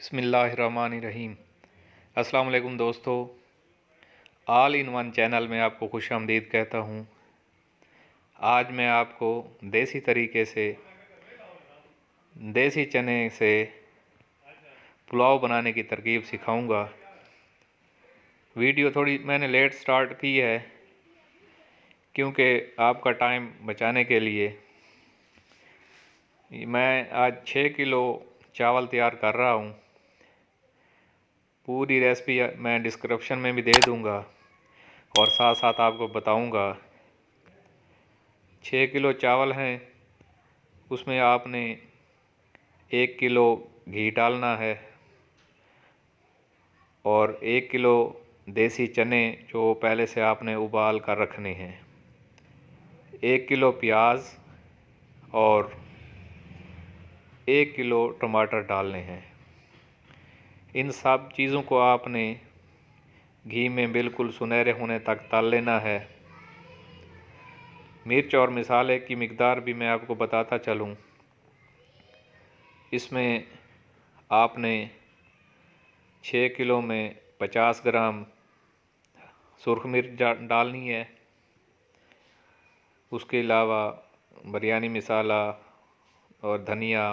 बिस्मिल्लाहिर्रहमानिर्रहीम। अस्सलाम वालेकुम दोस्तों, ऑल इन वन चैनल में आपको खुशामदीद कहता हूँ। आज मैं आपको देसी तरीके से देसी चने से पुलाव बनाने की तरकीब सिखाऊंगा। वीडियो थोड़ी मैंने लेट स्टार्ट की है क्योंकि आपका टाइम बचाने के लिए। मैं आज 6 किलो चावल तैयार कर रहा हूँ। पूरी रेसिपी मैं डिस्क्रिप्शन में भी दे दूँगा और साथ साथ आपको बताऊँगा। 6 किलो चावल हैं, उसमें आपने 1 किलो घी डालना है और 1 किलो देसी चने जो पहले से आपने उबाल कर रखने हैं, 1 किलो प्याज और 1 किलो टमाटर डालने हैं। इन सब चीज़ों को आपने घी में बिल्कुल सुनहरे होने तक तल लेना है। मिर्च और मसाले की मिकदार भी मैं आपको बताता चलूँ। इसमें आपने 6 किलो में 50 ग्राम सुरख मिर्च डालनी है। उसके अलावा बिरयानी मसाला और धनिया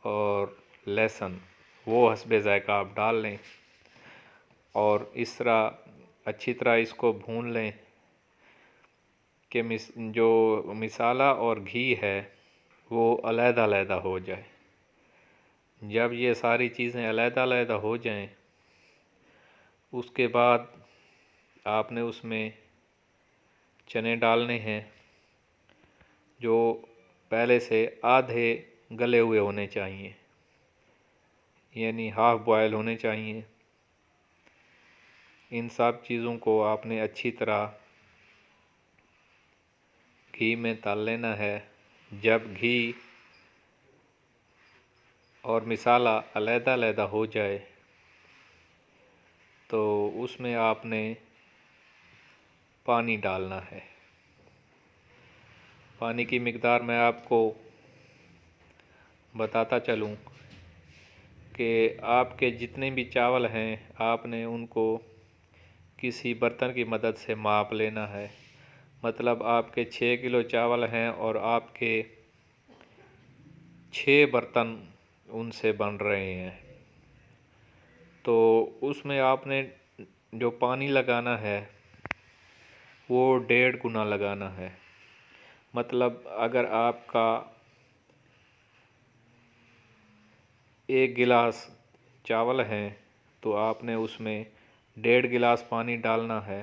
और लहसुन वो हस्बे ज़ायक़ा आप डाल लें और इस तरह अच्छी तरह इसको भून लें कि जो मसाला और घी है वो अलग-अलग हो जाए। जब ये सारी चीज़ें अलग-अलग हो जाएं, उसके बाद आपने उसमें चने डालने हैं जो पहले से आधे गले हुए होने चाहिए, यानी हाफ़ बॉयल होने चाहिए। इन सब चीज़ों को आपने अच्छी तरह घी में तल लेना है। जब घी और मसाला अलग-अलग हो जाए तो उसमें आपने पानी डालना है। पानी की मिकदार मैं आपको बताता चलूँ कि आपके जितने भी चावल हैं आपने उनको किसी बर्तन की मदद से माप लेना है। मतलब आपके 6 किलो चावल हैं और आपके 6 बर्तन उनसे बन रहे हैं, तो उसमें आपने जो पानी लगाना है वो 1.5 गुना लगाना है। मतलब अगर आपका 1 गिलास चावल हैं तो आपने उसमें 1.5 गिलास पानी डालना है।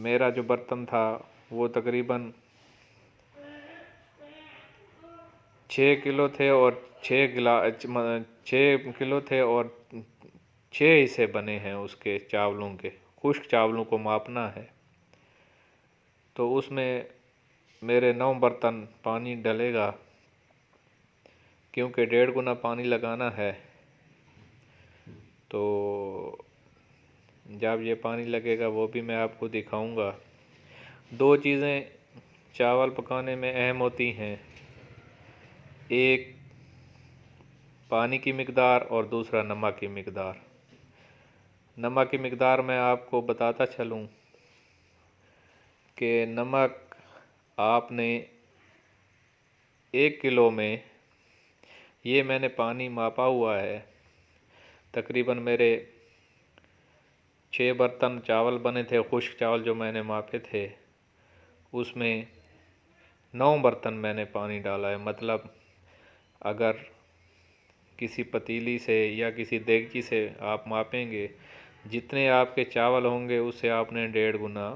मेरा जो बर्तन था वो तकरीबन 6 किलो थे और 6 किलो थे और 6 हिस्से बने हैं उसके चावलों के। खुश्क चावलों को मापना है तो उसमें मेरे 9 बर्तन पानी डलेगा, क्योंकि 1.5 गुना पानी लगाना है। तो जब ये पानी लगेगा वो भी मैं आपको दिखाऊंगा। 2 चीज़ें चावल पकाने में अहम होती हैं, एक पानी की मिकदार और दूसरा नमक की मिकदार। नमक की मिकदार मैं आपको बताता चलूँ कि नमक आपने 1 किलो में, ये मैंने पानी मापा हुआ है, तकरीबन मेरे 6 बर्तन चावल बने थे, खुश्क चावल जो मैंने मापे थे, उसमें 9 बर्तन मैंने पानी डाला है। मतलब अगर किसी पतीली से या किसी देगची से आप मापेंगे, जितने आपके चावल होंगे उससे आपने 1.5 गुना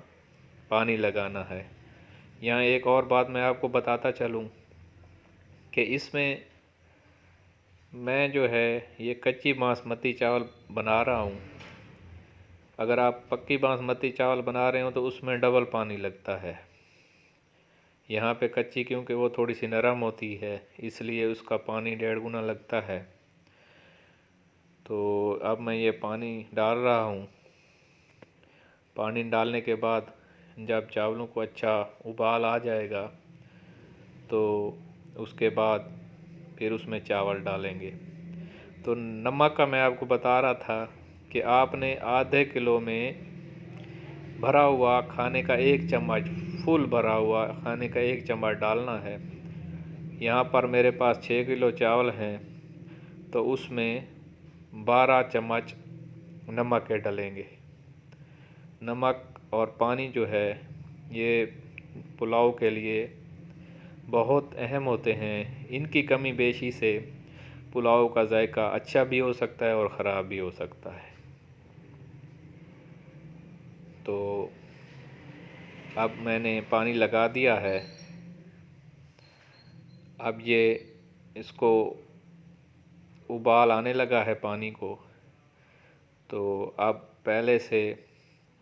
पानी लगाना है। यहाँ एक और बात मैं आपको बताता चलूँ कि इसमें मैं जो है ये कच्ची बासमती चावल बना रहा हूँ। अगर आप पक्की बासमती चावल बना रहे हो तो उसमें डबल पानी लगता है। यहाँ पे कच्ची क्योंकि वो थोड़ी सी नरम होती है, इसलिए उसका पानी 1.5 गुना लगता है। तो अब मैं ये पानी डाल रहा हूँ। पानी डालने के बाद जब चावलों को अच्छा उबाल आ जाएगा तो उसके बाद फिर उसमें चावल डालेंगे। तो नमक का मैं आपको बता रहा था कि आपने आधे किलो में भरा हुआ खाने का 1 चम्मच, फुल भरा हुआ खाने का 1 चम्मच डालना है। यहाँ पर मेरे पास 6 किलो चावल हैं, तो उसमें 12 चम्मच नमक के डलेंगे। नमक और पानी जो है ये पुलाव के लिए बहुत अहम होते हैं। इनकी कमी बेशी से पुलाव का जायका अच्छा भी हो सकता है और ख़राब भी हो सकता है। तो अब मैंने पानी लगा दिया है। अब ये इसको उबाल आने लगा है पानी को। तो अब पहले से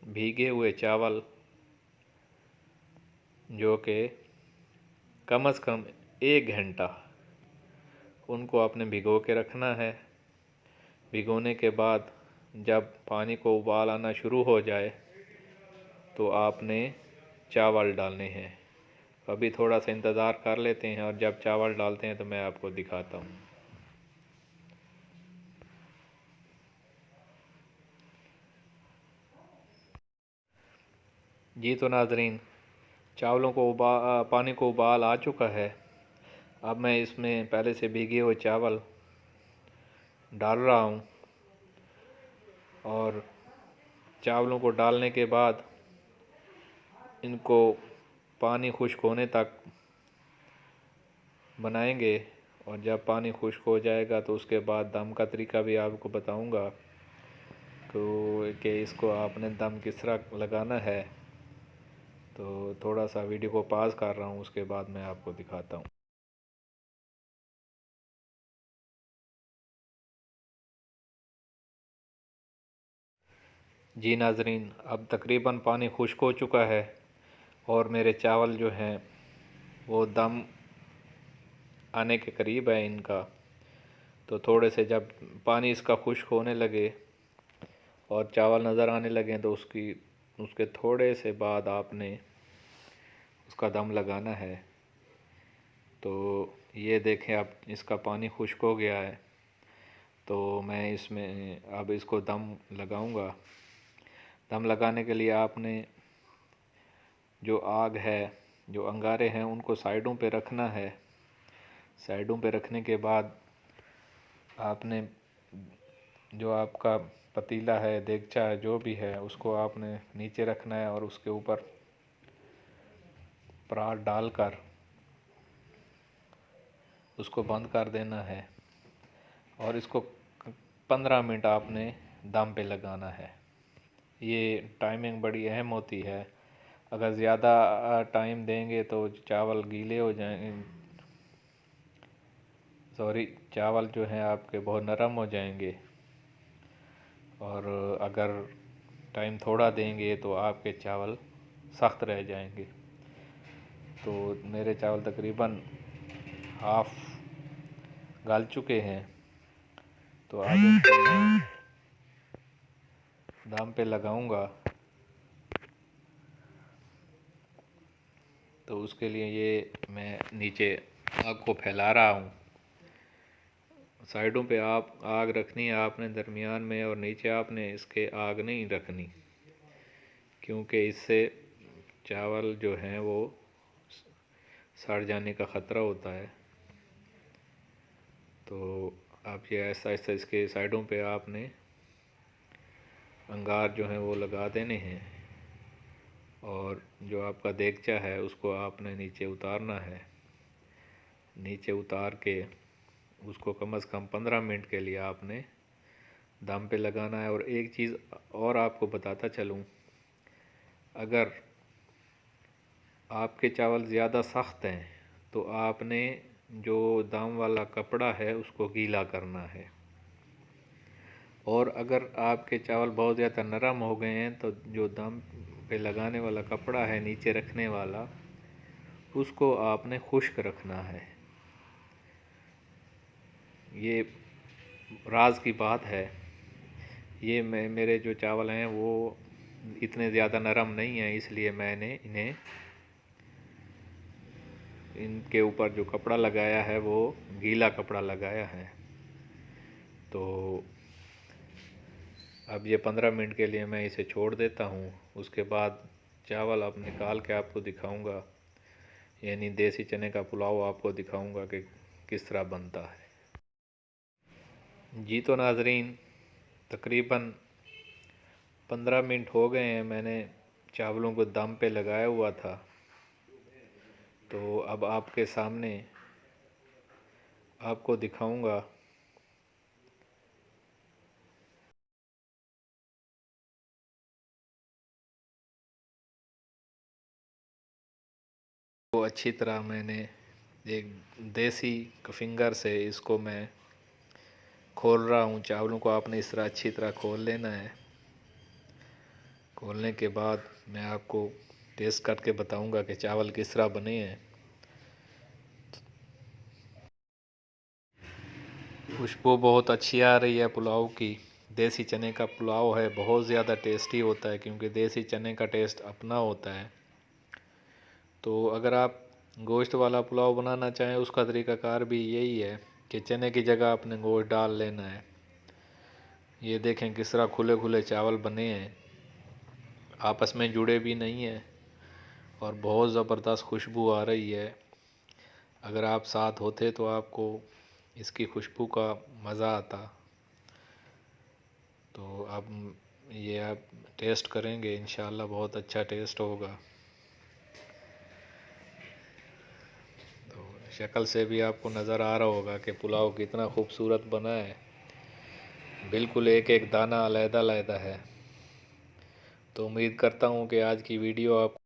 भीगे हुए चावल जो कि कम से कम 1 घंटा उनको आपने भिगो के रखना है। भिगोने के बाद जब पानी को उबाल आना शुरू हो जाए तो आपने चावल डालने हैं। अभी थोड़ा सा इंतज़ार कर लेते हैं और जब चावल डालते हैं तो मैं आपको दिखाता हूँ। जी तो नाज़रीन, चावलों को पानी को उबाल आ चुका है। अब मैं इसमें पहले से भीगे हुए चावल डाल रहा हूँ और चावलों को डालने के बाद इनको पानी खुश्क होने तक बनाएंगे। और जब पानी खुश्क हो जाएगा तो उसके बाद दम का तरीका भी आपको बताऊंगा कि इसको आपने दम किस तरह लगाना है। तो थोड़ा सा वीडियो को पॉज कर रहा हूँ, उसके बाद मैं आपको दिखाता हूँ। जी नाज़रीन, अब तकरीबन पानी खुश्क हो चुका है और मेरे चावल जो हैं वो दम आने के करीब है इनका। तो थोड़े से जब पानी इसका खुश्क होने लगे और चावल नज़र आने लगे तो उसके थोड़े से बाद आपने उसका दम लगाना है। तो ये देखें, अब इसका पानी खुश्क हो गया है। तो मैं इसमें अब इसको दम लगाऊंगा। दम लगाने के लिए आपने जो आग है, जो अंगारे हैं, उनको साइडों पे रखना है। साइडों पे रखने के बाद आपने जो आपका पतीला है, देगचा है, जो भी है, उसको आपने नीचे रखना है और उसके ऊपर परात डालकर उसको बंद कर देना है और इसको 15 मिनट आपने दम पे लगाना है। ये टाइमिंग बड़ी अहम होती है। अगर ज़्यादा टाइम देंगे तो चावल गीले हो जाएंगे, सॉरी, चावल जो हैं आपके बहुत नरम हो जाएंगे। और अगर टाइम थोड़ा देंगे तो आपके चावल सख्त रह जाएंगे। तो मेरे चावल तकरीबन हाफ़ गल चुके हैं। तो अब इनको मैं दम पे लगाऊंगा। तो उसके लिए ये मैं नीचे आग को फैला रहा हूँ। साइडों पे आप आग रखनी है आपने दरमियान में, और नीचे आपने इसके आग नहीं रखनी, क्योंकि इससे चावल जो हैं वो सड़ जाने का ख़तरा होता है। तो आप ये ऐसा ऐसा इसके साइडों पे आपने अंगार जो हैं वो लगा देने हैं। और जो आपका देगचा है उसको आपने नीचे उतारना है। नीचे उतार के उसको कम से कम 15 मिनट के लिए आपने दम पे लगाना है। और एक चीज़ और आपको बताता चलूँ, अगर आपके चावल ज़्यादा सख्त हैं तो आपने जो दम वाला कपड़ा है उसको गीला करना है। और अगर आपके चावल बहुत ज़्यादा नरम हो गए हैं तो जो दम पे लगाने वाला कपड़ा है नीचे रखने वाला, उसको आपने खुश्क रखना है। ये राज की बात है। ये मेरे जो चावल हैं वो इतने ज़्यादा नरम नहीं हैं, इसलिए मैंने इन्हें इनके ऊपर जो कपड़ा लगाया है वो गीला कपड़ा लगाया है। तो अब ये 15 मिनट के लिए मैं इसे छोड़ देता हूँ। उसके बाद चावल अब निकाल के आपको दिखाऊंगा, यानी देसी चने का पुलाव आपको दिखाऊंगा कि किस तरह बनता है। जी तो नाजरीन, तकरीबन 15 मिनट हो गए हैं, मैंने चावलों को दम पे लगाया हुआ था। तो अब आपके सामने आपको दिखाऊंगा। तो अच्छी तरह मैंने एक देसी फिंगर से इसको मैं खोल रहा हूँ। चावलों को आपने इस तरह अच्छी तरह खोल लेना है। खोलने के बाद मैं आपको टेस्ट करके बताऊंगा कि चावल किस तरह बने हैं। खुशबू बहुत अच्छी आ रही है पुलाव की। देसी चने का पुलाव है, बहुत ज़्यादा टेस्टी होता है क्योंकि देसी चने का टेस्ट अपना होता है। तो अगर आप गोश्त वाला पुलाव बनाना चाहें, उसका तरीक़ाकार भी यही है कि चने की जगह आपने गोश्त डाल लेना है। ये देखें किस तरह खुले खुले चावल बने हैं, आपस में जुड़े भी नहीं हैं और बहुत ज़बरदस्त खुशबू आ रही है। अगर आप साथ होते तो आपको इसकी खुशबू का मज़ा आता। तो अब ये आप टेस्ट करेंगे, इंशाल्लाह बहुत अच्छा टेस्ट होगा। तो शक्ल से भी आपको नज़र आ रहा होगा कि पुलाव कितना खूबसूरत बना है, बिल्कुल एक एक दाना अलग-अलग है। तो उम्मीद करता हूँ कि आज की वीडियो आपको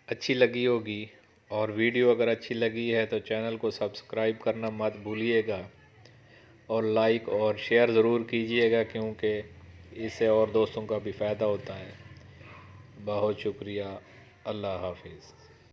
अच्छी लगी होगी, और वीडियो अगर अच्छी लगी है तो चैनल को सब्सक्राइब करना मत भूलिएगा और लाइक और शेयर ज़रूर कीजिएगा, क्योंकि इससे और दोस्तों का भी फ़ायदा होता है। बहुत शुक्रिया। अल्लाह हाफिज़।